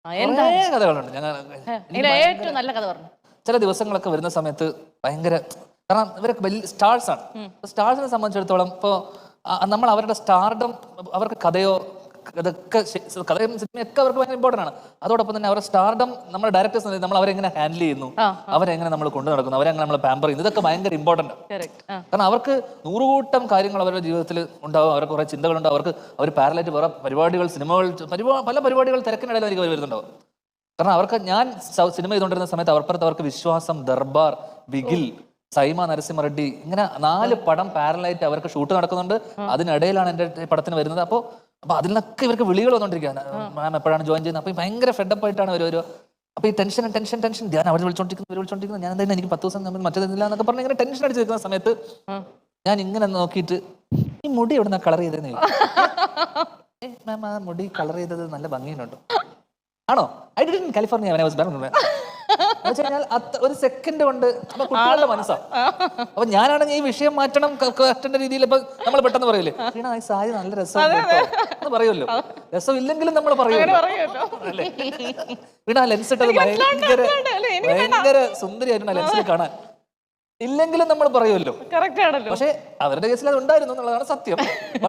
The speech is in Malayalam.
കുറേ കഥകളുണ്ട്. ഏറ്റവും നല്ല കഥ പറഞ്ഞു. ചില ദിവസങ്ങളൊക്കെ വരുന്ന സമയത്ത് ഭയങ്കര, കാരണം ഇവരൊക്കെ വലിയ സ്റ്റാർസ് ആണ്. സ്റ്റാർസിനെ സംബന്ധിച്ചിടത്തോളം ഇപ്പോൾ നമ്മൾ അവരുടെ സ്റ്റാർഡം, അവർക്ക് കഥയോ ഇതൊക്കെ കഥയും സിനിമയൊക്കെ അവർക്ക് ഭയങ്കര ഇമ്പോർട്ടൻ്റ് ആണ്. അതോടൊപ്പം തന്നെ അവരുടെ സ്റ്റാർഡം നമ്മുടെ ഡയറക്ടേഴ്സ് നമ്മൾ അവരെങ്ങനെ ഹാൻഡിൽ ചെയ്യുന്നു, അവരെങ്ങനെ നമ്മൾ കൊണ്ടു നടക്കുന്നു, അവരെങ്ങനെ നമ്മൾ പാമ്പർ ചെയ്യുന്നു, ഇതൊക്കെ ഭയങ്കര ഇമ്പോർട്ടൻ്റ് ആണ്. കാരണം അവർക്ക് നൂറുകൂട്ടം കാര്യങ്ങൾ അവരുടെ ജീവിതത്തിൽ ഉണ്ടാവും, അവർക്ക് കുറേ ചിന്തകളുണ്ടാവും, അവർ പാരലായിട്ട് വേറെ പരിപാടികൾ, സിനിമകൾ, പല പരിപാടികൾ തിരക്കിനിടയിലായിരിക്കും അവർ വരുന്നുണ്ടാവും. കാരണം അവർക്ക്, ഞാൻ സിനിമ ചെയ്തുകൊണ്ടിരുന്ന സമയത്ത് അവർപ്പുറത്ത് അവർക്ക് വിശ്വാസം, ദർബാർ, ബിഗിൽ, സൈമ നരസിംഹ റെഡ്ഡി, ഇങ്ങനെ 4 പടം പാരലായിട്ട് അവർക്ക് ഷൂട്ട് നടക്കുന്നുണ്ട്. അതിനിടയിലാണ് എൻ്റെ പടത്തിന് വരുന്നത്. അപ്പോൾ അതിൽ നിന്നൊക്കെ ഇവർക്ക് വിളികൾ വന്നുകൊണ്ടിരിക്കുകയാണ്, മാം എപ്പോഴാണ് ജോയിൻ ചെയ്യുന്നത്. അപ്പോൾ ഭയങ്കര ഫെഡപ്പ് ആയിട്ടാണ് ഒരു അപ്പോൾ ഈ ടെൻഷൻ ഞാൻ അവർ വിളിച്ചോണ്ടിരിക്കുന്നു, ഞാൻ എന്തായാലും എനിക്ക് 10 ദിവസം നമ്മൾ മറ്റേതില്ല എന്നൊക്കെ പറഞ്ഞ് ഇങ്ങനെ ടെൻഷൻ അടിച്ച് നിൽക്കുന്ന സമയത്ത് ഞാൻ ഇങ്ങനെ നോക്കിയിട്ട്, ഈ മുടി എവിടെ നിന്ന് കളർ ചെയ്തതെന്ന് മാം, ആ മുടി കളർ ചെയ്തത് നല്ല ഭംഗിയുണ്ടോ? ആണോ? I did in California when I was born. എന്നുവെച്ചാൽ ഒരു സെക്കൻഡ് കൊണ്ട് അപ്പൊ കുട്ടികളുടെ മനസ്സാ. അപ്പൊ ഞാനാണെങ്കിൽ ഈ വിഷയം മാറ്റണം കറക്റ്റിന്റെ രീതിയിൽ. ഇപ്പൊ നമ്മൾ പെട്ടെന്ന് പറയൂലേ, ഈ സാരി നല്ല രസം പറയുമല്ലോ, രസം ഇല്ലെങ്കിലും നമ്മൾ പറയുമല്ലോ. വീണ ലെൻസ് ഇട്ടത് ഭയങ്കര സുന്ദരിയായിരുന്നു ലെൻസിൽ കാണാൻ, ഇല്ലെങ്കിലും നമ്മൾ പറയുമല്ലോ. പക്ഷെ അവരുടെ കേസിൽ അത് ഉണ്ടായിരുന്നു എന്നുള്ളതാണ് സത്യം.